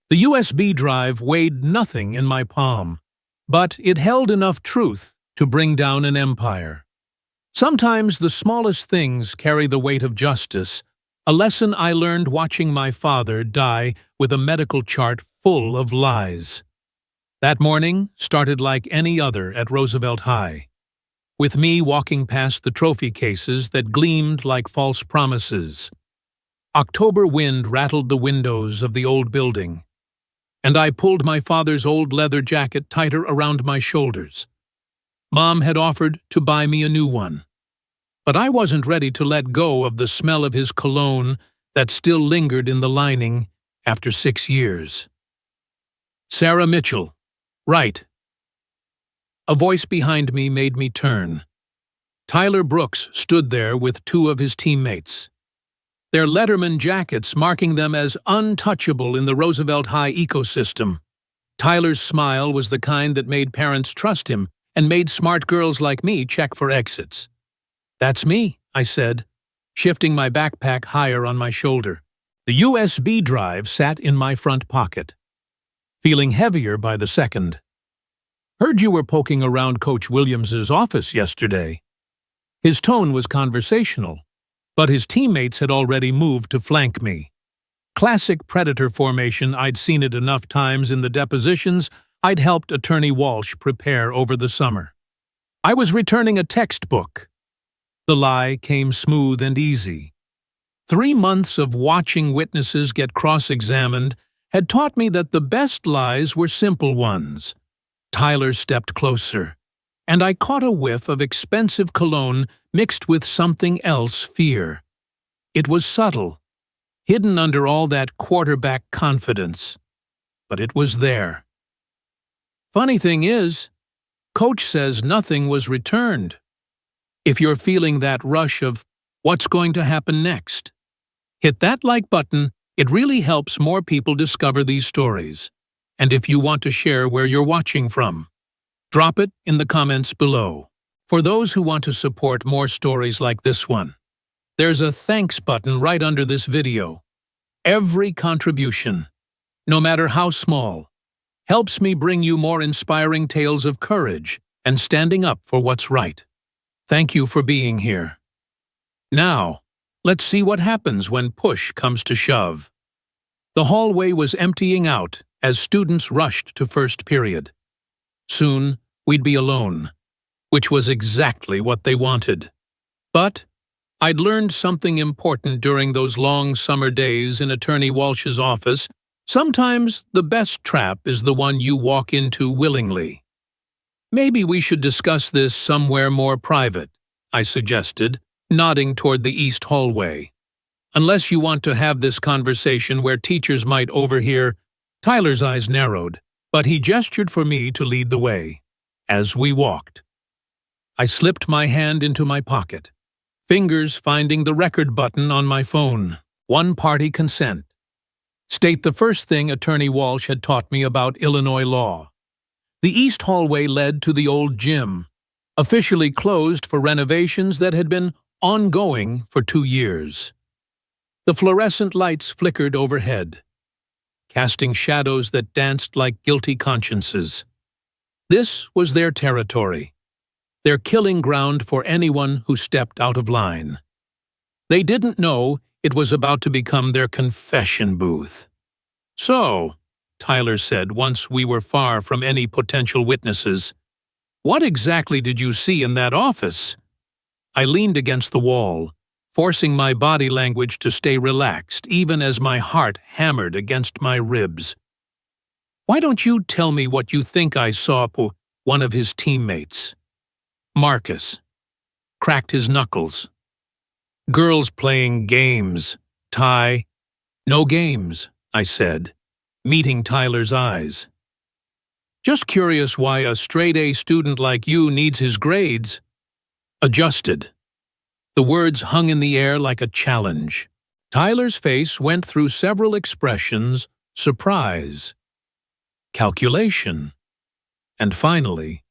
The USB drive weighed nothing in my palm, but it held enough truth to bring down an empire. Sometimes the smallest things carry the weight of justice, a lesson I learned watching my father die with a medical chart full of lies. That morning started like any other at Roosevelt High, with me walking past the trophy cases that gleamed like false promises. October wind rattled the windows of the old building, and I pulled my father's old leather jacket tighter around my shoulders. Mom had offered to buy me a new one, but I wasn't ready to let go of the smell of his cologne that still lingered in the lining after 6 years. Sarah Mitchell, right. A voice behind me made me turn. Tyler Brooks stood there with 2 of his teammates, their Letterman jackets marking them as untouchable in the Roosevelt High ecosystem. Tyler's smile was the kind that made parents trust him and made smart girls like me check for exits. "That's me," I said, shifting my backpack higher on my shoulder. The USB drive sat in my front pocket, feeling heavier by the second. "Heard you were poking around Coach Williams's office yesterday." His tone was conversational, but his teammates had already moved to flank me. Classic predator formation, I'd seen it enough times in the depositions I'd helped Attorney Walsh prepare over the summer. "I was returning a textbook." The lie came smooth and easy. 3 months of watching witnesses get cross-examined had taught me that the best lies were simple ones. Tyler stepped closer, and I caught a whiff of expensive cologne mixed with something else, fear. It was subtle, hidden under all that quarterback confidence, but it was there. "Funny thing is, Coach says nothing was returned." If you're feeling that rush of what's going to happen next, hit that like button. It really helps more people discover these stories. And if you want to share where you're watching from, drop it in the comments below. For those who want to support more stories like this one, there's a thanks button right under this video. Every contribution, no matter how small, helps me bring you more inspiring tales of courage and standing up for what's right. Thank you for being here. Now, let's see what happens when push comes to shove. The hallway was emptying out as students rushed to first period. Soon, we'd be alone, which was exactly what they wanted. But I'd learned something important during those long summer days in Attorney Walsh's office. Sometimes the best trap is the one you walk into willingly. "Maybe we should discuss this somewhere more private," I suggested, nodding toward the east hallway. "Unless you want to have this conversation where teachers might overhear." Tyler's eyes narrowed, but he gestured for me to lead the way. As we walked, I slipped my hand into my pocket, fingers finding the record button on my phone. One-party consent. State the first thing Attorney Walsh had taught me about Illinois law. The east hallway led to the old gym, officially closed for renovations that had been ongoing for 2 years. The fluorescent lights flickered overhead, casting shadows that danced like guilty consciences. This was their territory, their killing ground for anyone who stepped out of line. They didn't know it was about to become their confession booth. "So," Tyler said once we were far from any potential witnesses, "what exactly did you see in that office?" I leaned against the wall, forcing my body language to stay relaxed even as my heart hammered against my ribs. "Why don't you tell me what you think I saw?" One of his teammates, Marcus, cracked his knuckles. "Girls playing games, Ty." "No games," I said, meeting Tyler's eyes. "Just curious why a straight-A student like you needs his grades adjusted." The words hung in the air like a challenge. Tyler's face went through several expressions: surprise, calculation, and finally,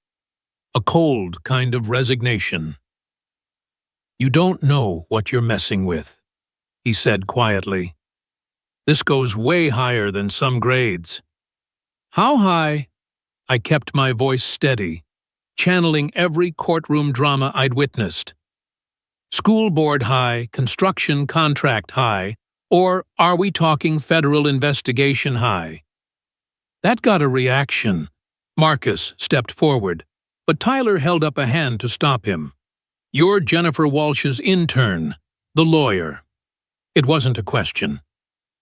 a cold kind of resignation. "You don't know what you're messing with," he said quietly. This goes way higher than some grades. How high? I kept my voice steady, channeling every courtroom drama I'd witnessed. School board high, construction contract high, or are we talking federal investigation high? That got a reaction. Marcus stepped forward, but Tyler held up a hand to stop him. You're Jennifer Walsh's intern, the lawyer. It wasn't a question.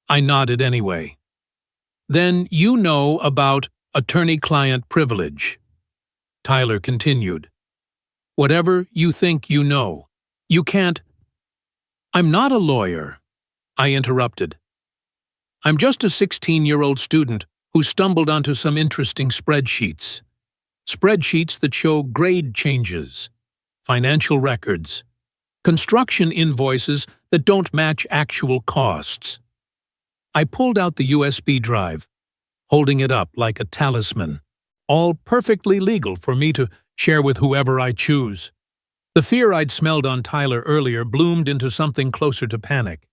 I nodded anyway. Then you know about attorney-client privilege. Tyler continued. Whatever you think you know, you can't. I'm not a lawyer, I interrupted. I'm just a 16-year-old student who stumbled onto some interesting spreadsheets. Spreadsheets that show grade changes, financial records, construction invoices that don't match actual costs. I pulled out the USB drive, holding it up like a talisman, all perfectly legal for me to share with whoever I choose. The fear I'd smelled on Tyler earlier bloomed into something closer to panic.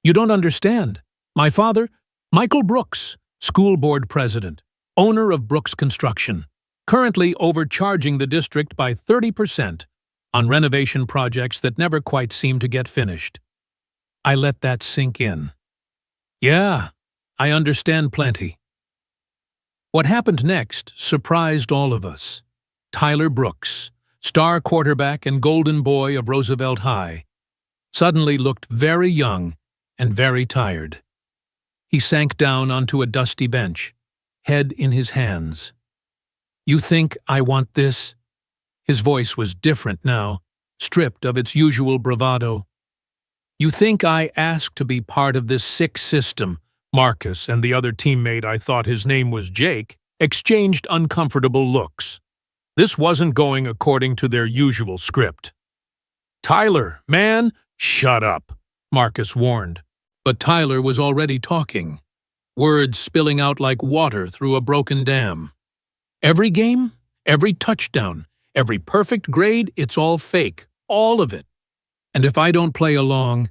You don't understand. My father, Michael Brooks, school board president, owner of Brooks Construction, currently overcharging the district by 30% on renovation projects that never quite seem to get finished. I let that sink in. Yeah, I understand plenty. What happened next surprised all of us. Tyler Brooks, star quarterback and golden boy of Roosevelt High, suddenly looked very young and very tired. He sank down onto a dusty bench, head in his hands. You think I want this? His voice was different now, stripped of its usual bravado. You think I asked to be part of this sick system? Marcus and the other teammate, I thought his name was Jake, exchanged uncomfortable looks. This wasn't going according to their usual script. Tyler, man, shut up, Marcus warned. But Tyler was already talking, words spilling out like water through a broken dam. Every game, every touchdown, every perfect grade, it's all fake, all of it. And if I don't play along,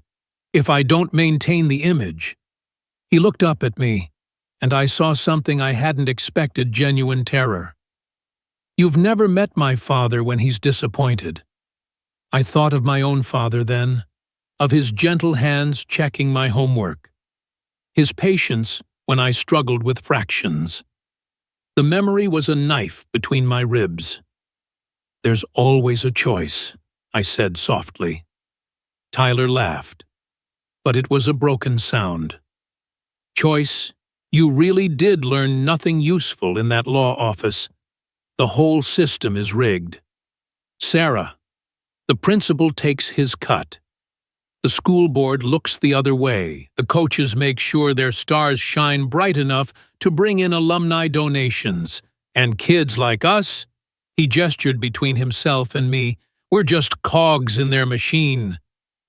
if I don't maintain the image. He looked up at me, and I saw something I hadn't expected: genuine terror. You've never met my father when he's disappointed. I thought of my own father then, of his gentle hands checking my homework, his patience when I struggled with fractions. The memory was a knife between my ribs. There's always a choice, I said softly. Tyler laughed, but it was a broken sound. Choice, you really did learn nothing useful in that law office. The whole system is rigged. Sarah, the principal takes his cut. The school board looks the other way. The coaches make sure their stars shine bright enough to bring in alumni donations. And kids like us, he gestured between himself and me, we're just cogs in their machine.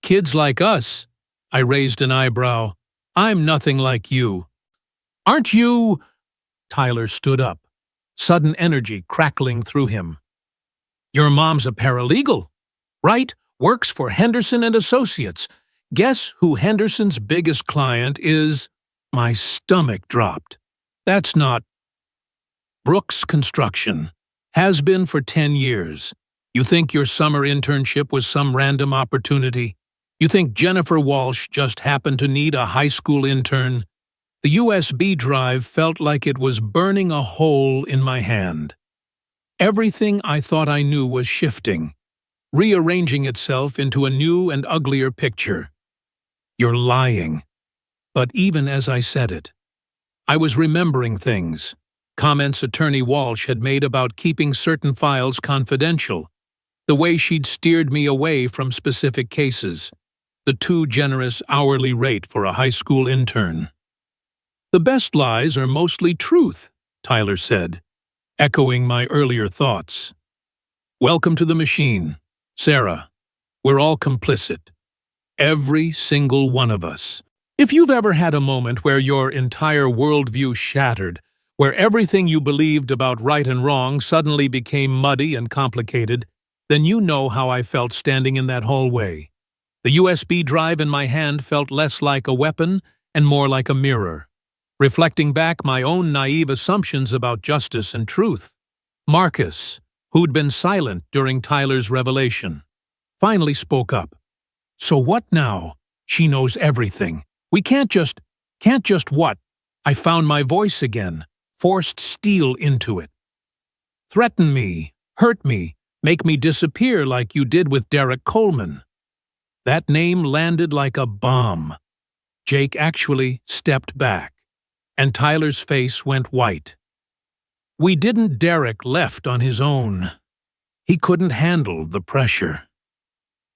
Kids like us, I raised an eyebrow. I'm nothing like you. Aren't you? Tyler stood up, sudden energy crackling through him. Your mom's a paralegal, right? Works for Henderson and Associates. Guess who Henderson's biggest client is? My stomach dropped. That's not. Brooks Construction. Has been for 10 years. You think your summer internship was some random opportunity? You think Jennifer Walsh just happened to need a high school intern? The USB drive felt like it was burning a hole in my hand. Everything I thought I knew was shifting, rearranging itself into a new and uglier picture. You're lying. But even as I said it, I was remembering things, comments Attorney Walsh had made about keeping certain files confidential, the way she'd steered me away from specific cases, the too generous hourly rate for a high school intern. The best lies are mostly truth, Tyler said, echoing my earlier thoughts. Welcome to the machine, Sarah. We're all complicit. Every single one of us. If you've ever had a moment where your entire worldview shattered, where everything you believed about right and wrong suddenly became muddy and complicated, then you know how I felt standing in that hallway. The USB drive in my hand felt less like a weapon and more like a mirror, reflecting back my own naive assumptions about justice and truth. Marcus, who'd been silent during Tyler's revelation, finally spoke up. "So what now? She knows everything. We can't just what?" I found my voice again, forced steel into it. "Threaten me, hurt me, make me disappear like you did with Derek Coleman." That name landed like a bomb. Jake actually stepped back, and Tyler's face went white. We didn't. Derek left on his own. He couldn't handle the pressure.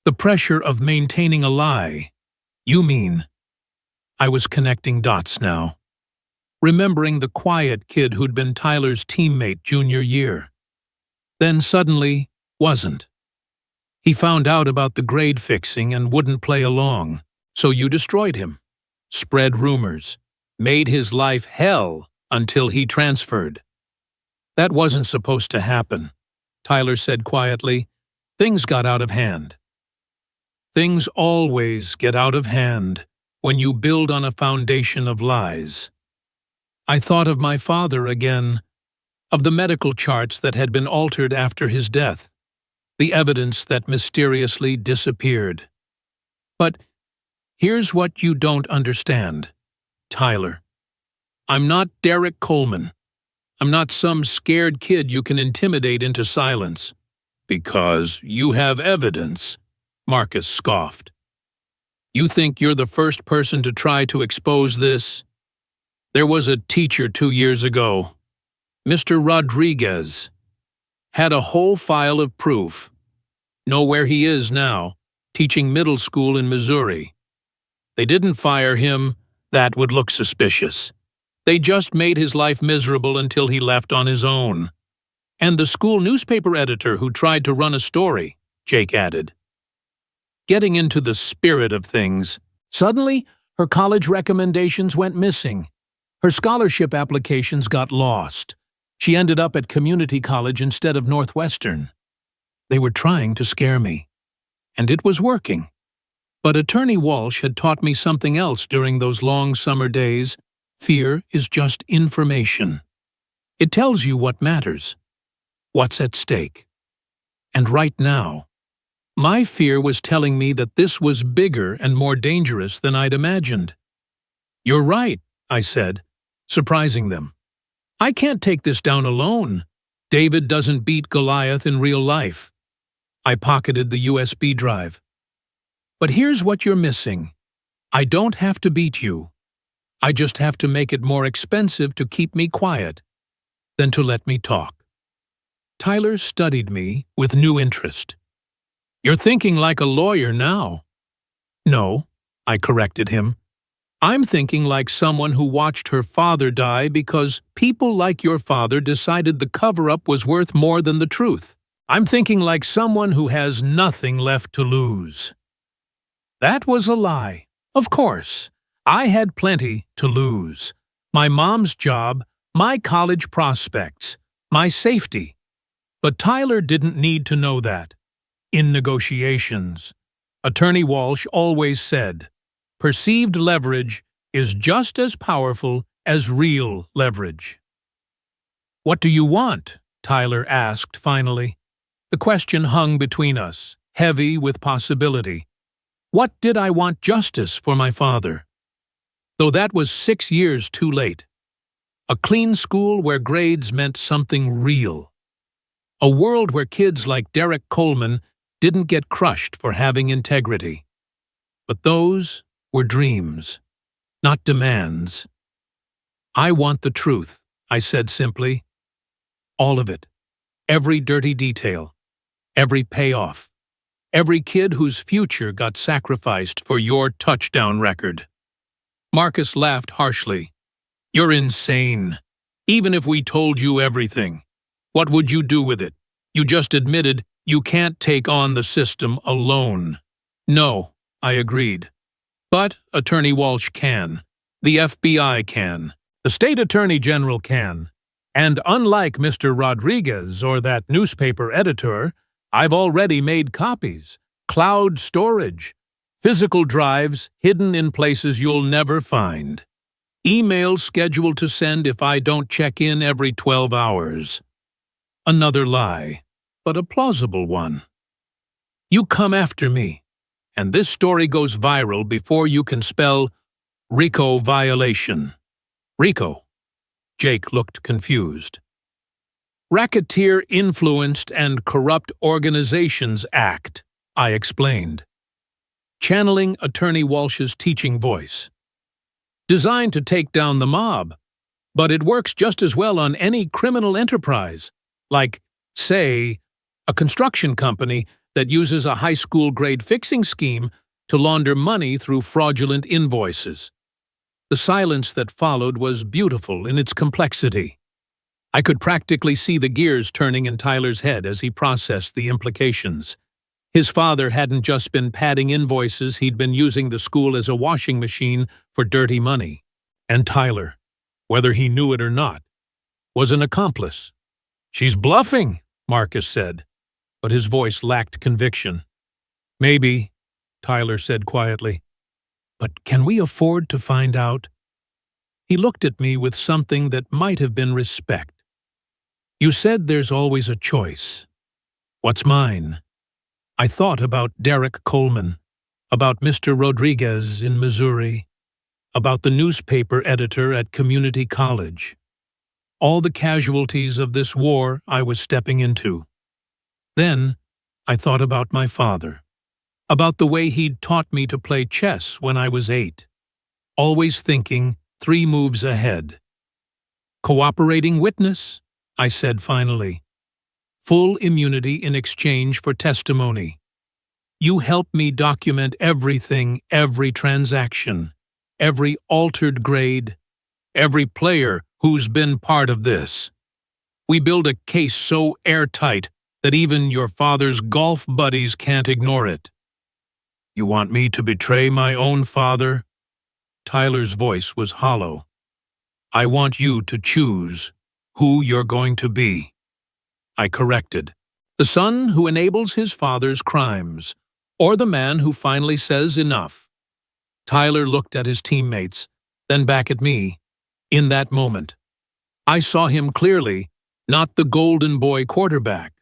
The pressure of maintaining a lie. You mean? I was connecting dots now, remembering the quiet kid who'd been Tyler's teammate junior year. Then suddenly, wasn't. He found out about the grade fixing and wouldn't play along, so you destroyed him, spread rumors, made his life hell until he transferred. That wasn't supposed to happen, Tyler said quietly. Things got out of hand. Things always get out of hand when you build on a foundation of lies. I thought of my father again, of the medical charts that had been altered after his death, the evidence that mysteriously disappeared. But here's what you don't understand, Tyler. I'm not Derek Coleman. I'm not some scared kid you can intimidate into silence. Because you have evidence, Marcus scoffed. You think you're the first person to try to expose this? There was a teacher 2 years ago, Mr. Rodriguez, had a whole file of proof. Know where he is now, teaching middle school in Missouri. They didn't fire him. That would look suspicious. They just made his life miserable until he left on his own. And the school newspaper editor who tried to run a story, Jake added. Getting into the spirit of things, suddenly her college recommendations went missing. Her scholarship applications got lost. She ended up at community college instead of Northwestern. They were trying to scare me. And it was working. But Attorney Walsh had taught me something else during those long summer days. Fear is just information. It tells you what matters, what's at stake. And right now, my fear was telling me that this was bigger and more dangerous than I'd imagined. You're right, I said, surprising them. I can't take this down alone. David doesn't beat Goliath in real life. I pocketed the USB drive. But here's what you're missing. I don't have to beat you. I just have to make it more expensive to keep me quiet than to let me talk. Tyler studied me with new interest. You're thinking like a lawyer now. No, I corrected him. I'm thinking like someone who watched her father die because people like your father decided the cover-up was worth more than the truth. I'm thinking like someone who has nothing left to lose. That was a lie. Of course, I had plenty to lose. My mom's job, my college prospects, my safety. But Tyler didn't need to know that. In negotiations, Attorney Walsh always said, perceived leverage is just as powerful as real leverage. What do you want? Tyler asked finally. The question hung between us, heavy with possibility. What did I want? Justice for my father? Though that was 6 years too late. A clean school where grades meant something real. A world where kids like Derek Coleman didn't get crushed for having integrity. But those were dreams, not demands. I want the truth, I said simply. All of it. Every dirty detail. Every payoff. Every kid whose future got sacrificed for your touchdown record. Marcus laughed harshly. You're insane. Even if we told you everything, what would you do with it? You just admitted you can't take on the system alone. No, I agreed. But Attorney Walsh can. The FBI can. The State Attorney General can. And unlike Mr. Rodriguez or that newspaper editor, I've already made copies, cloud storage, Physical drives hidden in places you'll never find. Emails scheduled to send if I don't check in every 12 hours. Another lie, but a plausible one. You come after me, and this story goes viral before you can spell RICO violation. RICO. Jake looked confused. Racketeer Influenced and Corrupt Organizations Act, I explained, channeling Attorney Walsh's teaching voice. Designed to take down the mob, but it works just as well on any criminal enterprise, like, say, a construction company that uses a high school grade fixing scheme to launder money through fraudulent invoices. The silence that followed was beautiful in its complexity. I could practically see the gears turning in Tyler's head as he processed the implications. His father hadn't just been padding invoices, he'd been using the school as a washing machine for dirty money. And Tyler, whether he knew it or not, was an accomplice. "She's bluffing," Marcus said, but his voice lacked conviction. "Maybe," Tyler said quietly. "But can we afford to find out?" He looked at me with something that might have been respect. "You said there's always a choice. What's mine?" I thought about Derek Coleman, about Mr. Rodriguez in Missouri, about the newspaper editor at community college. All the casualties of this war I was stepping into. Then I thought about my father, about the way he'd taught me to play chess when I was 8, always thinking 3 moves ahead. "Cooperating witness," I said finally. "Full immunity in exchange for testimony. You help me document everything, every transaction, every altered grade, every player who's been part of this. We build a case so airtight that even your father's golf buddies can't ignore it." "You want me to betray my own father?" Tyler's voice was hollow. "I want you to choose who you're going to be." I corrected. "The son who enables his father's crimes, or the man who finally says enough." Tyler looked at his teammates, then back at me. In that moment, I saw him clearly, not the golden boy quarterback,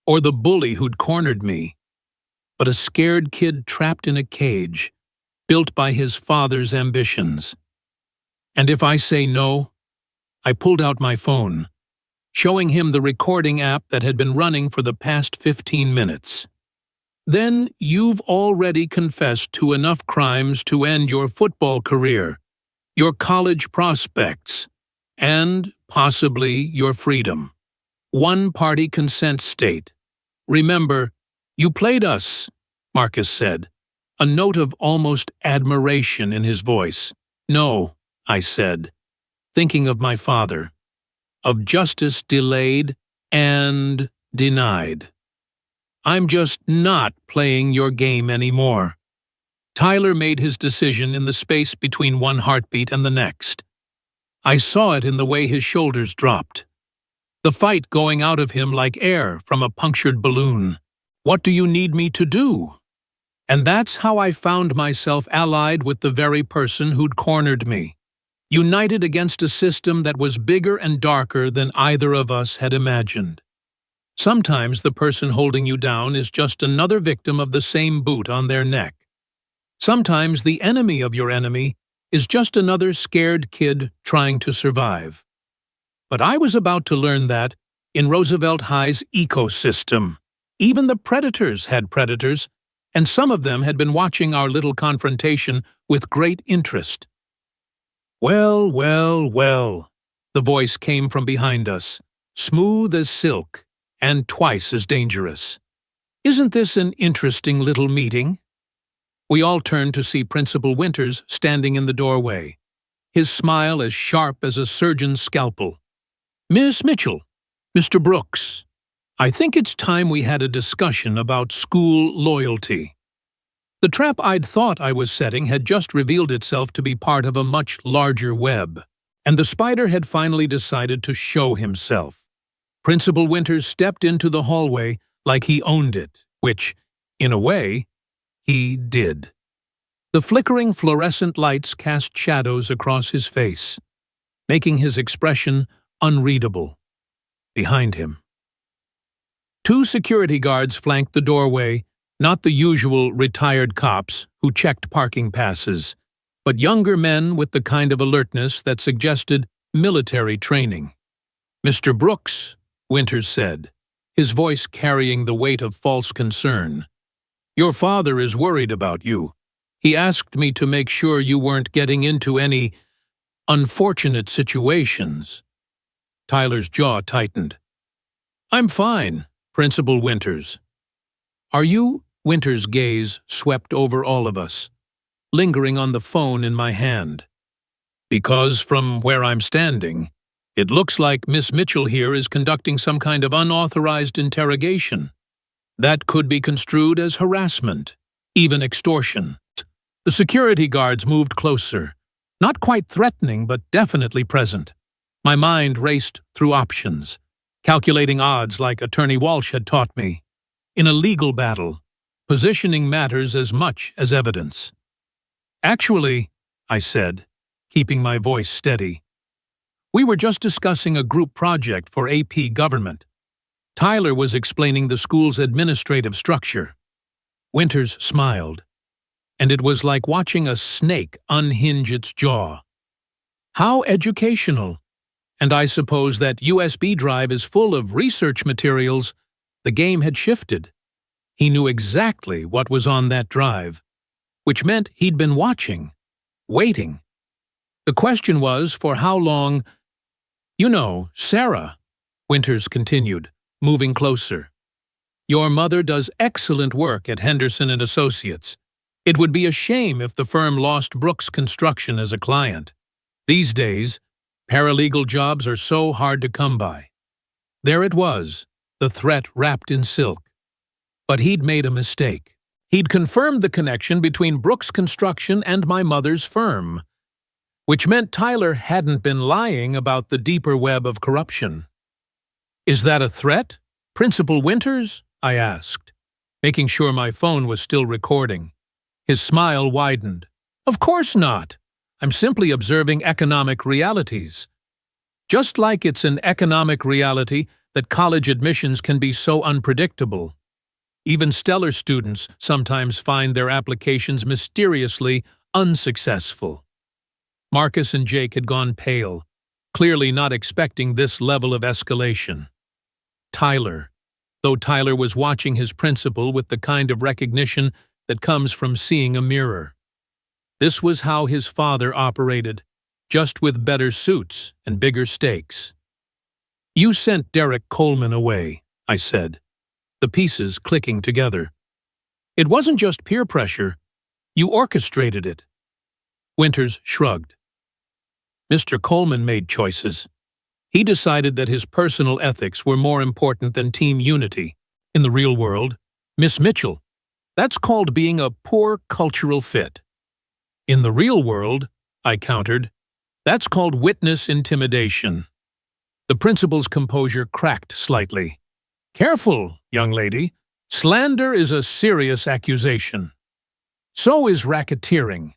or the bully who'd cornered me, but a scared kid trapped in a cage, built by his father's ambitions. "And if I say no?" I pulled out my phone, showing him the recording app that had been running for the past 15 minutes. "Then you've already confessed to enough crimes to end your football career, your college prospects, and possibly your freedom. One-party consent state. Remember, you played us," Marcus said, a note of almost admiration in his voice. "No," I said, thinking of my father, of justice delayed and denied. "I'm just not playing your game anymore." Tyler made his decision in the space between one heartbeat and the next. I saw it in the way his shoulders dropped. The fight going out of him like air from a punctured balloon. "What do you need me to do?" And that's how I found myself allied with the very person who'd cornered me, united against a system that was bigger and darker than either of us had imagined. Sometimes the person holding you down is just another victim of the same boot on their neck. Sometimes the enemy of your enemy is just another scared kid trying to survive. But I was about to learn that, in Roosevelt High's ecosystem, even the predators had predators, and some of them had been watching our little confrontation with great interest. "Well, well, well," the voice came from behind us, smooth as silk and twice as dangerous. "Isn't this an interesting little meeting?" We all turned to see Principal Winters standing in the doorway, his smile as sharp as a surgeon's scalpel. "Miss Mitchell, Mr. Brooks, I think it's time we had a discussion about school loyalty." The trap I'd thought I was setting had just revealed itself to be part of a much larger web, and the spider had finally decided to show himself. Principal Winters stepped into the hallway like he owned it, which, in a way, he did. The flickering fluorescent lights cast shadows across his face, making his expression unreadable. Behind him, two security guards flanked the doorway, not the usual retired cops who checked parking passes, but younger men with the kind of alertness that suggested military training. "Mr. Brooks," Winters said, his voice carrying the weight of false concern, "your father is worried about you. He asked me to make sure you weren't getting into any unfortunate situations." Tyler's jaw tightened. "I'm fine, Principal Winters." "Are you?" Winters' gaze swept over all of us, lingering on the phone in my hand. "Because from where I'm standing, it looks like Miss Mitchell here is conducting some kind of unauthorized interrogation. That could be construed as harassment, even extortion." The security guards moved closer, not quite threatening but definitely present. My mind raced through options, calculating odds like Attorney Walsh had taught me. In a legal battle, positioning matters as much as evidence. "Actually," I said, keeping my voice steady, "we were just discussing a group project for AP Government." Tyler was explaining the school's administrative structure. Winters smiled, and it was like watching a snake unhinge its jaw. "How educational. And I suppose that USB drive is full of research materials." The game had shifted. He knew exactly what was on that drive, which meant he'd been watching, waiting. The question was, for how long? "You know, Sarah," Winters continued, moving closer, "your mother does excellent work at Henderson and Associates. It would be a shame if the firm lost Brooks Construction as a client. These days, paralegal jobs are so hard to come by." There it was, the threat wrapped in silk. But he'd made a mistake. He'd confirmed the connection between Brooks Construction and my mother's firm, which meant Tyler hadn't been lying about the deeper web of corruption. "Is that a threat, Principal Winters?" I asked, making sure my phone was still recording. His smile widened. "Of course not. I'm simply observing economic realities. Just like it's an economic reality that college admissions can be so unpredictable. Even stellar students sometimes find their applications mysteriously unsuccessful." Marcus and Jake had gone pale, clearly not expecting this level of escalation. Tyler, though Tyler was watching his principal with the kind of recognition that comes from seeing a mirror. This was how his father operated, just with better suits and bigger stakes. "You sent Derek Coleman away," I said, the pieces clicking together. "It wasn't just peer pressure. You orchestrated it." Winters shrugged. "Mr. Coleman made choices. He decided that his personal ethics were more important than team unity. In the real world, Miss Mitchell, that's called being a poor cultural fit." "In the real world," I countered, "that's called witness intimidation." The principal's composure cracked slightly. "Careful, young lady. Slander is a serious accusation. So is racketeering."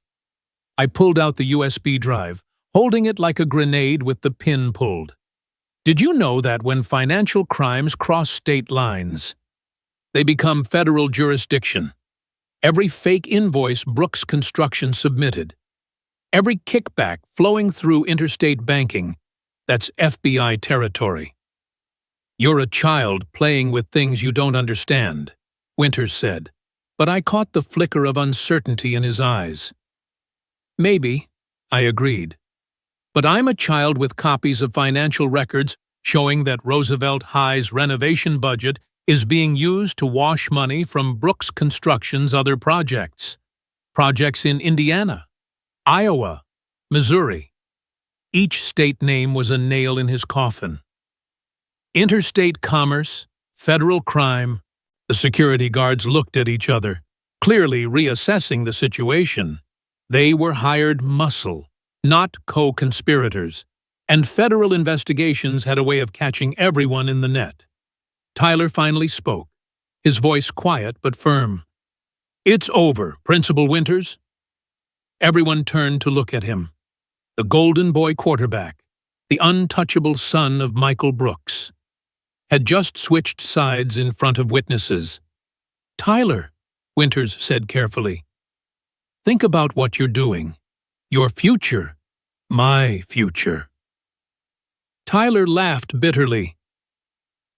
I pulled out the USB drive, holding it like a grenade with the pin pulled. "Did you know that when financial crimes cross state lines, they become federal jurisdiction? Every fake invoice Brooks Construction submitted, every kickback flowing through interstate banking, that's FBI territory." "You're a child playing with things you don't understand," Winters said, but I caught the flicker of uncertainty in his eyes. "Maybe," I agreed. "But I'm a child with copies of financial records showing that Roosevelt High's renovation budget is being used to wash money from Brooks Construction's other projects. Projects in Indiana, Iowa, Missouri." Each state name was a nail in his coffin. Interstate commerce, federal crime. The security guards looked at each other, clearly reassessing the situation. They were hired muscle, not co-conspirators, and federal investigations had a way of catching everyone in the net. Tyler finally spoke, his voice quiet but firm. "It's over, Principal Winters. Everyone turned to look at him. The golden boy quarterback, the untouchable son of Michael Brooks, had just switched sides in front of witnesses. "Tyler," Winters said carefully, "think about what you're doing. Your future, my future." Tyler laughed bitterly.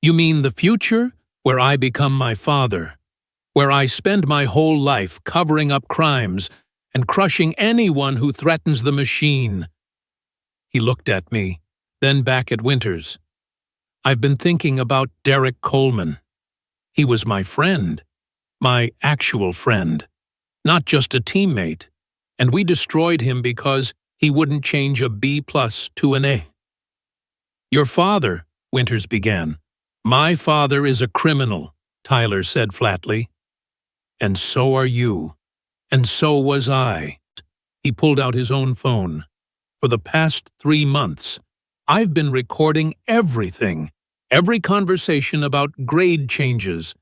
"You mean the future where I become my father, where I spend my whole life covering up crimes and crushing anyone who threatens the machine?" He looked at me, then back at Winters. "I've been thinking about Derek Coleman. He was my friend, my actual friend, not just a teammate, and we destroyed him because he wouldn't change a B+ to an A." "Your father," Winters began. "My father is a criminal," Tyler said flatly. "And so are you. And so was I." He pulled out his own phone. "For the past 3 months, I've been recording everything, every conversation about grade changes,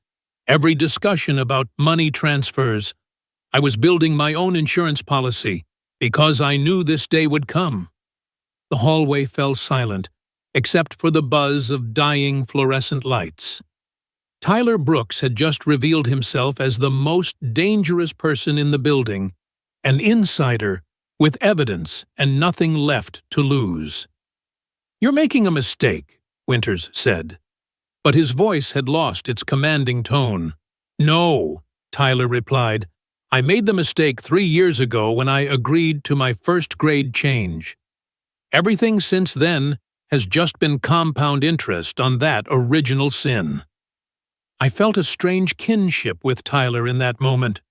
every discussion about money transfers. I was building my own insurance policy because I knew this day would come." The hallway fell silent, except for the buzz of dying fluorescent lights. Tyler Brooks had just revealed himself as the most dangerous person in the building, an insider with evidence and nothing left to lose. "You're making a mistake," Winters said, but his voice had lost its commanding tone. "No," Tyler replied. "I made the mistake 3 years ago when I agreed to my first grade change. Everything since then has just been compound interest on that original sin." I felt a strange kinship with Tyler in that moment.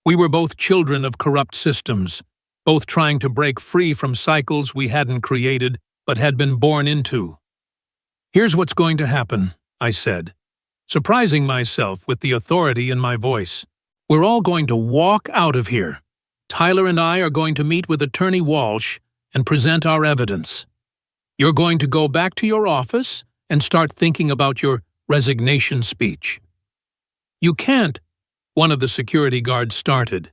We were both children of corrupt systems, both trying to break free from cycles we hadn't created but had been born into. "Here's what's going to happen," I said, surprising myself with the authority in my voice. "We're all going to walk out of here. Tyler and I are going to meet with Attorney Walsh and present our evidence. You're going to go back to your office and start thinking about your resignation speech." "You can't," one of the security guards started.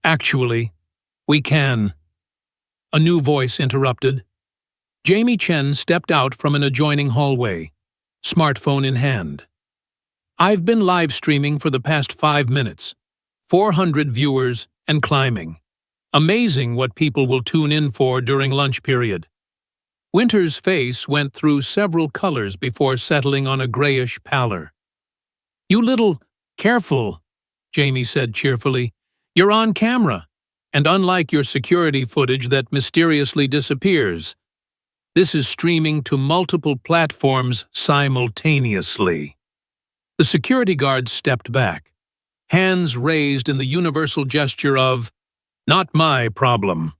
"Actually, we can," a new voice interrupted. Jamie Chen stepped out from an adjoining hallway, smartphone in hand. "I've been live streaming for the past 5 minutes. 400 viewers and climbing. Amazing what people will tune in for during lunch period." Winter's face went through several colors before settling on a grayish pallor. "You little careful," Jamie said cheerfully. "You're on camera, and unlike your security footage that mysteriously disappears, this is streaming to multiple platforms simultaneously." The security guard stepped back, hands raised in the universal gesture of, "Not my problem.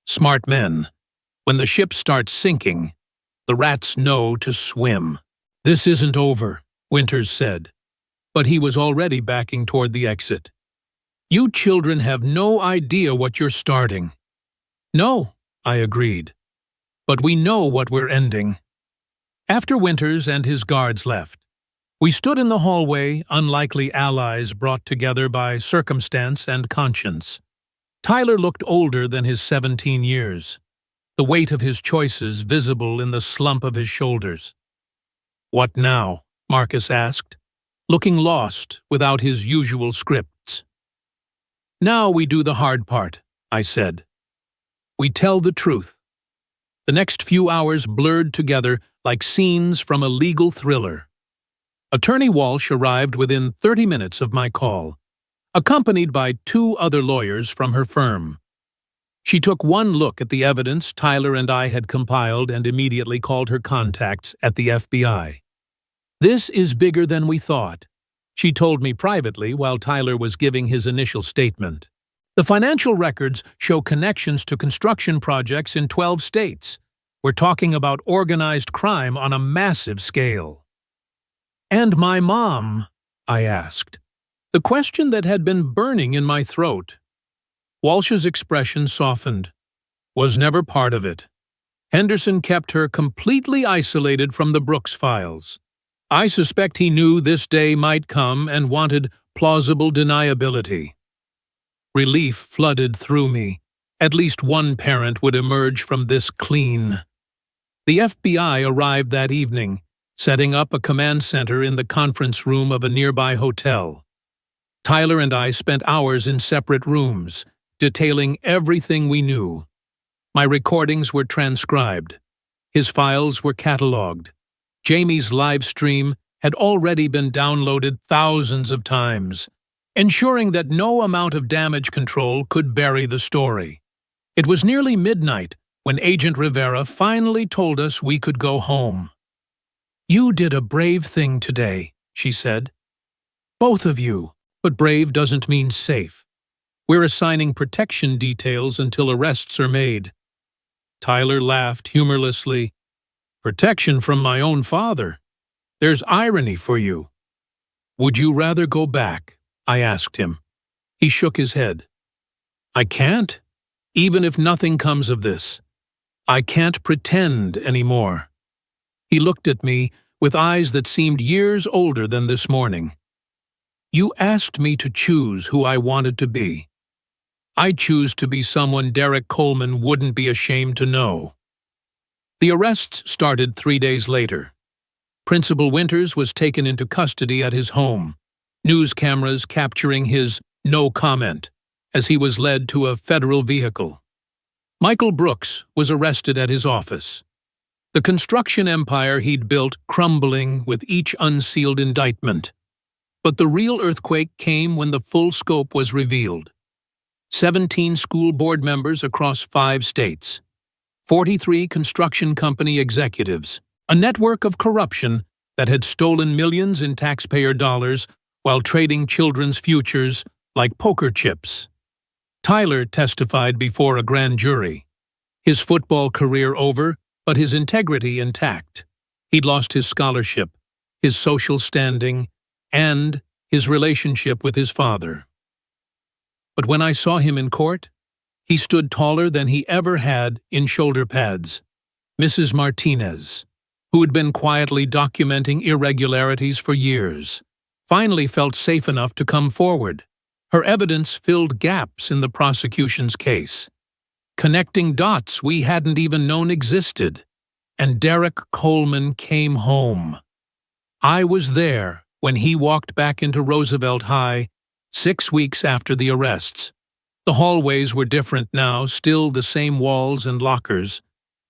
Smart men. When the ship starts sinking, the rats know to swim." "This isn't over," Winters said, but he was already backing toward the exit. "You children have no idea what you're starting." "No," I agreed, "but we know what we're ending." After Winters and his guards left, we stood in the hallway, unlikely allies brought together by circumstance and conscience. Tyler looked older than his 17 years. The weight of his choices visible in the slump of his shoulders. "What now?" Marcus asked, looking lost without his usual scripts. "Now we do the hard part," I said. "We tell the truth." The next few hours blurred together like scenes from a legal thriller. Attorney Walsh arrived within 30 minutes of my call, accompanied by 2 other lawyers from her firm. She took one look at the evidence Tyler and I had compiled and immediately called her contacts at the FBI. "This is bigger than we thought," she told me privately while Tyler was giving his initial statement. "The financial records show connections to construction projects in 12 states. We're talking about organized crime on a massive scale." "And my mom?" I asked, the question that had been burning in my throat. Walsh's expression softened. "Was never part of it. Henderson kept her completely isolated from the Brooks files. I suspect he knew this day might come and wanted plausible deniability." Relief flooded through me. At least one parent would emerge from this clean. The FBI arrived that evening, setting up a command center in the conference room of a nearby hotel. Tyler and I spent hours in separate rooms, detailing everything we knew. My recordings were transcribed. His files were cataloged. Jamie's live stream had already been downloaded thousands of times, ensuring that no amount of damage control could bury the story. It was nearly midnight when Agent Rivera finally told us we could go home. "You did a brave thing today," she said. "Both of you, but brave doesn't mean safe. We're assigning protection details until arrests are made." Tyler laughed humorlessly. "Protection from my own father? There's irony for you." "Would you rather go back?" I asked him. He shook his head. "I can't, even if nothing comes of this. I can't pretend anymore." He looked at me with eyes that seemed years older than this morning. "You asked me to choose who I wanted to be. I choose to be someone Derek Coleman wouldn't be ashamed to know." The arrests started 3 days later. Principal Winters was taken into custody at his home, news cameras capturing his no comment as he was led to a federal vehicle. Michael Brooks was arrested at his office, the construction empire he'd built crumbling with each unsealed indictment. But the real earthquake came when the full scope was revealed. 17 school board members across 5 states, 43 construction company executives, a network of corruption that had stolen millions in taxpayer dollars while trading children's futures like poker chips. Tyler testified before a grand jury. His football career over, but his integrity intact. He'd lost his scholarship, his social standing, and his relationship with his father. But when I saw him in court, he stood taller than he ever had in shoulder pads. Mrs. Martinez, who had been quietly documenting irregularities for years, finally felt safe enough to come forward. Her evidence filled gaps in the prosecution's case, connecting dots we hadn't even known existed. And Derek Coleman came home. I was there when he walked back into Roosevelt High 6 weeks after the arrests. The hallways were different now, still the same walls and lockers,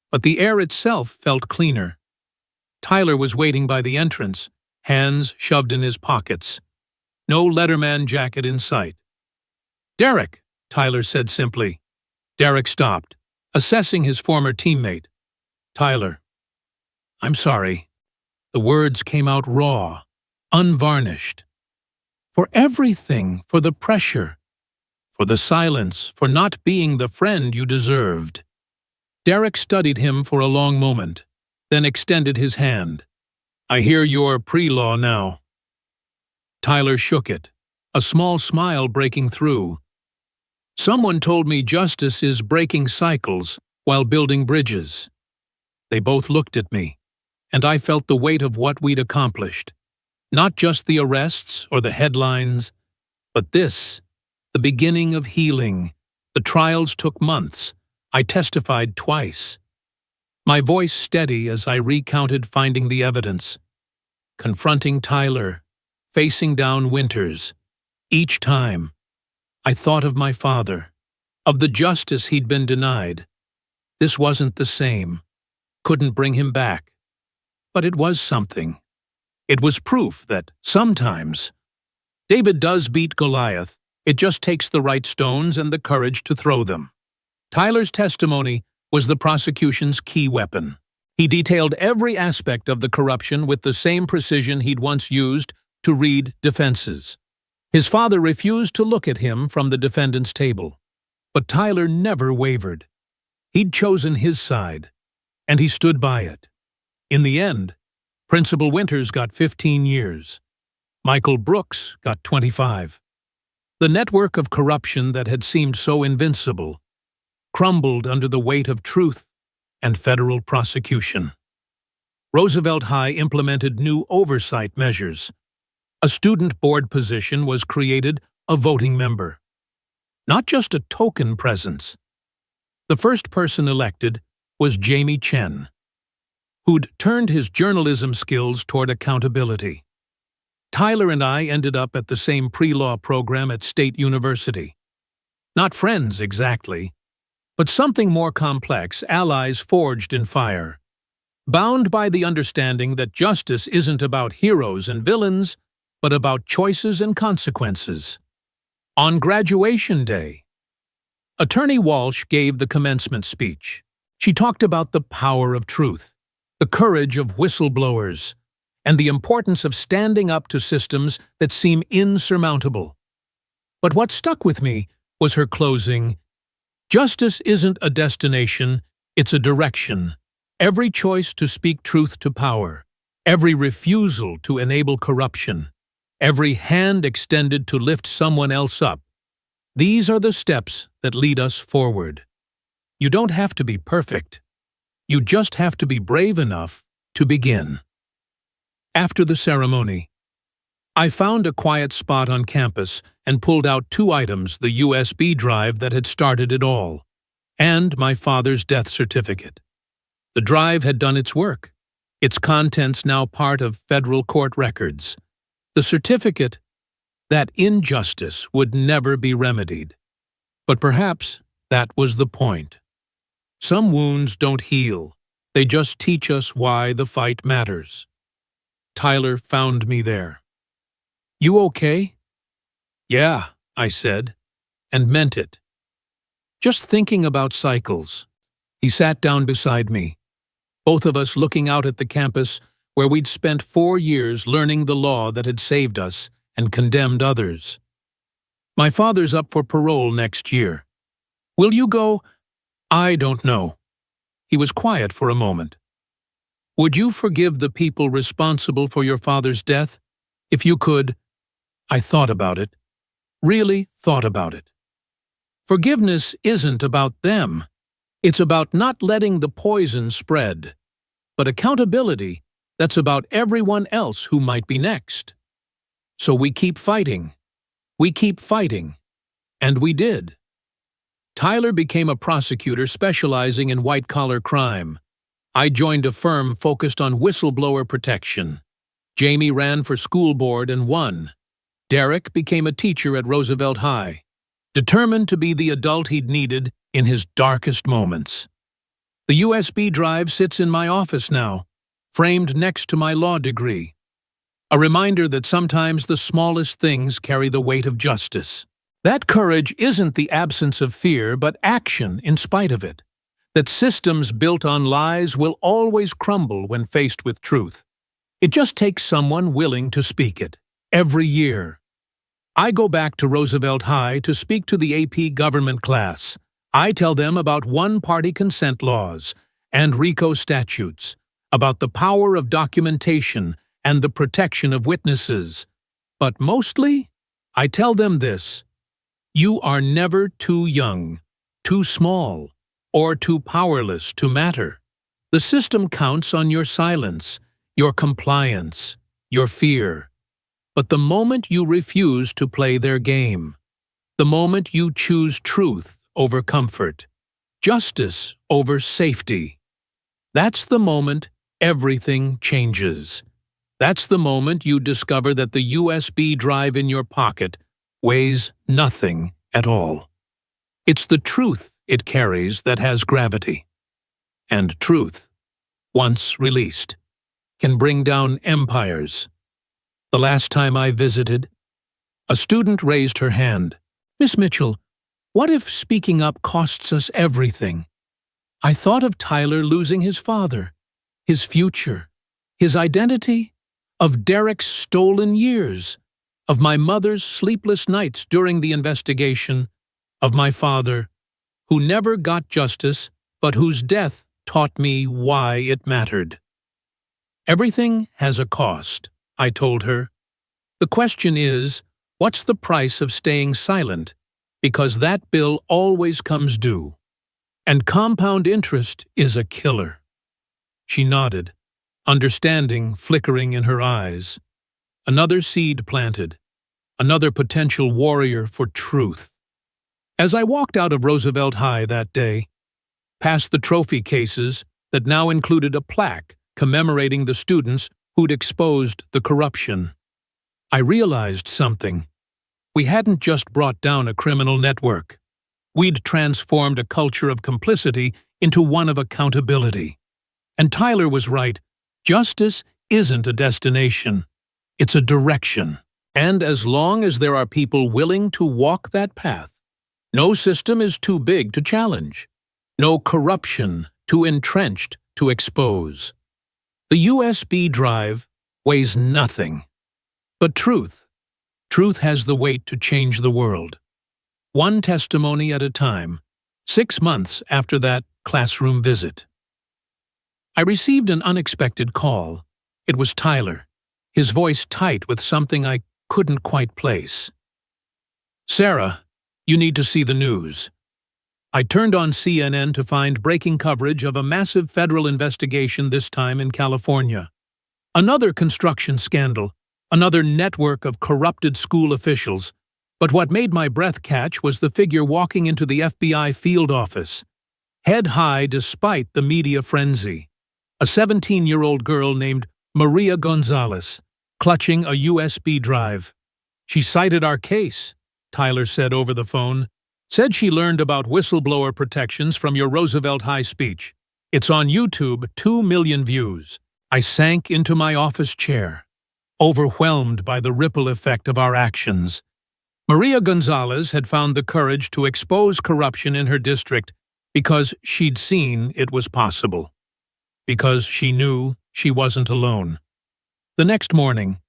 but the air itself felt cleaner. Tyler was waiting by the entrance, hands shoved in his pockets. No Letterman jacket in sight. "Derek," Tyler said simply. Derek stopped, assessing his former teammate. "Tyler, I'm sorry." The words came out raw, unvarnished. "For everything, for the pressure, for the silence, for not being the friend you deserved." Derek studied him for a long moment, then extended his hand. "I hear you're pre-law now." Tyler shook it, a small smile breaking through. "Someone told me justice is breaking cycles while building bridges." They both looked at me, and I felt the weight of what we'd accomplished. Not just the arrests or the headlines, but this, the beginning of healing. The trials took months. I testified twice. My voice steady as I recounted finding the evidence. Confronting Tyler, facing down Winters. Each time, I thought of my father, of the justice he'd been denied. This wasn't the same. Couldn't bring him back. But it was something. It was proof that, sometimes, David does beat Goliath. It just takes the right stones and the courage to throw them. Tyler's testimony was the prosecution's key weapon. He detailed every aspect of the corruption with the same precision he'd once used to read defenses. His father refused to look at him from the defendant's table. But Tyler never wavered. He'd chosen his side, and he stood by it. In the end, Principal Winters got 15 years. Michael Brooks got 25. The network of corruption that had seemed so invincible crumbled under the weight of truth and federal prosecution. Roosevelt High implemented new oversight measures. A student board position was created, a voting member. not just a token presence. The first person elected was Jamie Chen, who'd turned his journalism skills toward accountability. Tyler and I ended up at the same pre-law program at State University. Not friends exactly, but something more complex, allies forged in fire. Bound by the understanding that justice isn't about heroes and villains, but about choices and consequences. On graduation day, Attorney Walsh gave the commencement speech. She talked about the power of truth, the courage of whistleblowers, and the importance of standing up to systems that seem insurmountable. But what stuck with me was her closing, "Justice isn't a destination, it's a direction. Every choice to speak truth to power, every refusal to enable corruption, every hand extended to lift someone else up, these are the steps that lead us forward. You don't have to be perfect. You just have to be brave enough to begin." After the ceremony, I found a quiet spot on campus and pulled out 2 items: the USB drive that had started it all, and my father's death certificate. The drive had done its work, its contents now part of federal court records. The certificate that injustice would never be remedied. But perhaps that was the point. Some wounds don't heal, they just teach us why the fight matters. Tyler found me there. "You okay?" "Yeah," I said, and meant it. "Just thinking about cycles." He sat down beside me, both of us looking out at the campus where we'd spent 4 years learning the law that had saved us and condemned others. "My father's up for parole next year. Will you go?" "I don't know." He was quiet for a moment. "Would you forgive the people responsible for your father's death? If you could." I thought about it. Really thought about it. Forgiveness isn't about them. It's about not letting the poison spread. But accountability, that's about everyone else who might be next. So we keep fighting. We keep fighting. And we did. Tyler became a prosecutor specializing in white-collar crime. I joined a firm focused on whistleblower protection. Jamie ran for school board and won. Derek became a teacher at Roosevelt High, determined to be the adult he'd needed in his darkest moments. The USB drive sits in my office now, framed next to my law degree. A reminder that sometimes the smallest things carry the weight of justice. That courage isn't the absence of fear, but action in spite of it. That systems built on lies will always crumble when faced with truth. It just takes someone willing to speak it. Every year, I go back to Roosevelt High to speak to the AP government class. I tell them about one-party consent laws and RICO statutes, about the power of documentation and the protection of witnesses. But mostly, I tell them this: you are never too young, too small, or too powerless to matter. The system counts on your silence, your compliance, your fear. But the moment you refuse to play their game, the moment you choose truth over comfort, justice over safety, that's the moment everything changes. That's the moment you discover that the USB drive in your pocket weighs nothing at all. It's the truth it carries that has gravity. And truth, once released, can bring down empires. The last time I visited, a student raised her hand. "Miss Mitchell, what if speaking up costs us everything?" I thought of Tyler losing his father, his future, his identity, of Derek's stolen years, of my mother's sleepless nights during the investigation, of my father, who never got justice, but whose death taught me why it mattered. "Everything has a cost," I told her. "The question is, what's the price of staying silent? Because that bill always comes due. And compound interest is a killer." She nodded, understanding flickering in her eyes. Another seed planted, another potential warrior for truth. As I walked out of Roosevelt High that day, past the trophy cases that now included a plaque commemorating the students who'd exposed the corruption, I realized something. We hadn't just brought down a criminal network. We'd transformed a culture of complicity into one of accountability. And Tyler was right. Justice isn't a destination. It's a direction. And as long as there are people willing to walk that path, no system is too big to challenge. No corruption too entrenched to expose. The USB drive weighs nothing. But truth has the weight to change the world. One testimony at a time, 6 months after that classroom visit. I received an unexpected call. It was Tyler, his voice tight with something I couldn't quite place. "Sarah, you need to see the news." I turned on CNN to find breaking coverage of a massive federal investigation, this time in California. Another construction scandal, another network of corrupted school officials. But what made my breath catch was the figure walking into the FBI field office, head high despite the media frenzy. A 17-year-old girl named Maria Gonzalez, clutching a USB drive. "She cited our case," Tyler said over the phone. "Said she learned about whistleblower protections from your Roosevelt High speech. It's on YouTube, 2 million views." I sank into my office chair, overwhelmed by the ripple effect of our actions. Maria Gonzalez had found the courage to expose corruption in her district because she'd seen it was possible. Because she knew she wasn't alone. The next morning,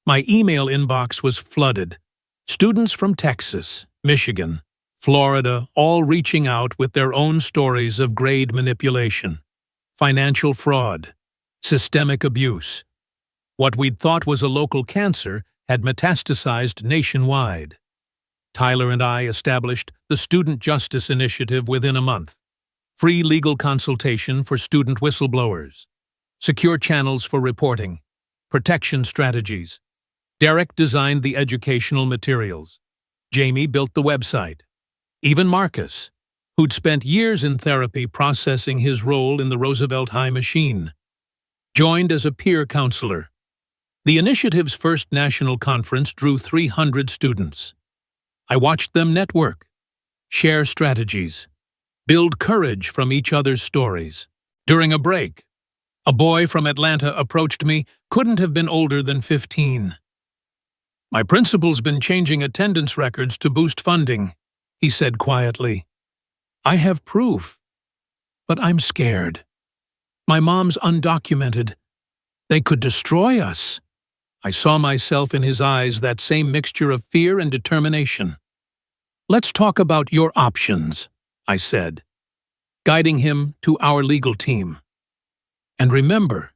my email inbox was flooded. Students from Texas, Michigan, Florida, all reaching out with their own stories of grade manipulation, financial fraud, systemic abuse. What we'd thought was a local cancer had metastasized nationwide. Tyler and I established the Student Justice Initiative within a month. Free legal consultation for student whistleblowers. Secure channels for reporting. Protection strategies. Derek designed the educational materials. Jamie built the website. Even Marcus, who'd spent years in therapy processing his role in the Roosevelt High machine, joined as a peer counselor. The initiative's first national conference drew 300 students. I watched them network, share strategies, build courage from each other's stories. During a break, a boy from Atlanta approached me, couldn't have been older than 15. "My principal's been changing attendance records to boost funding," he said quietly. "I have proof, but I'm scared. My mom's undocumented. They could destroy us." I saw myself in his eyes, that same mixture of fear and determination. "Let's talk about your options," I said, guiding him to our legal team. "And remember,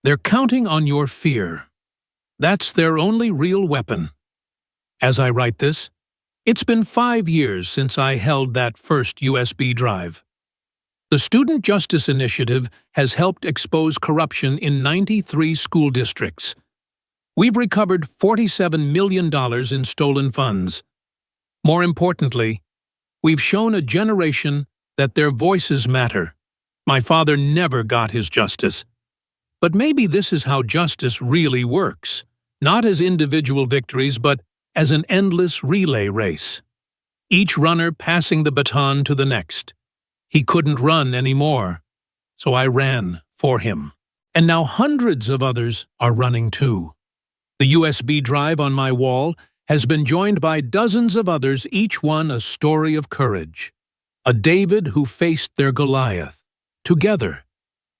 they're counting on your fear. That's their only real weapon." As I write this, it's been 5 years since I held that first USB drive. The Student Justice Initiative has helped expose corruption in 93 school districts. We've recovered $47 million in stolen funds. More importantly, we've shown a generation that their voices matter. My father never got his justice. But maybe this is how justice really works, not as individual victories, but as an endless relay race. Each runner passing the baton to the next. He couldn't run anymore, so I ran for him. And now hundreds of others are running too. The USB drive on my wall has been joined by dozens of others, each one a story of courage. A David who faced their Goliath. Together,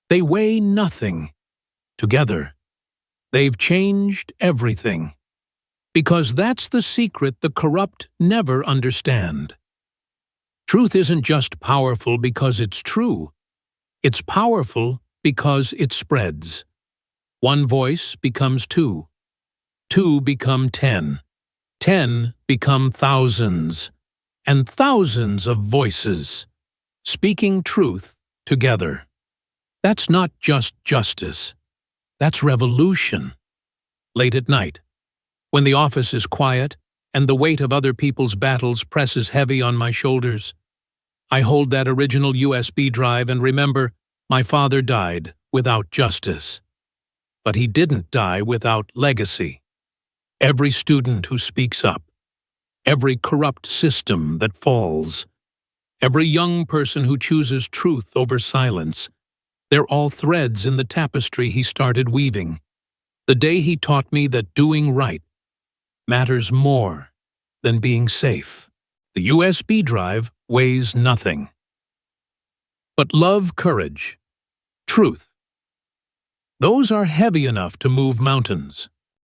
they weigh nothing. Together, they've changed everything. Because that's the secret the corrupt never understand. Truth isn't just powerful because it's true. It's powerful because it spreads. One voice becomes 2. 2 become 10. 10 become thousands. And thousands of voices, speaking truth together. That's not just justice. That's revolution. Late at night, when the office is quiet and the weight of other people's battles presses heavy on my shoulders. I hold that original USB drive and remember, my father died without justice. But he didn't die without legacy. Every student who speaks up, every corrupt system that falls, every young person who chooses truth over silence, they're all threads in the tapestry he started weaving. The day he taught me that doing right matters more than being safe. The USB drive weighs nothing. But love, courage, truth, those are heavy enough to move mountains.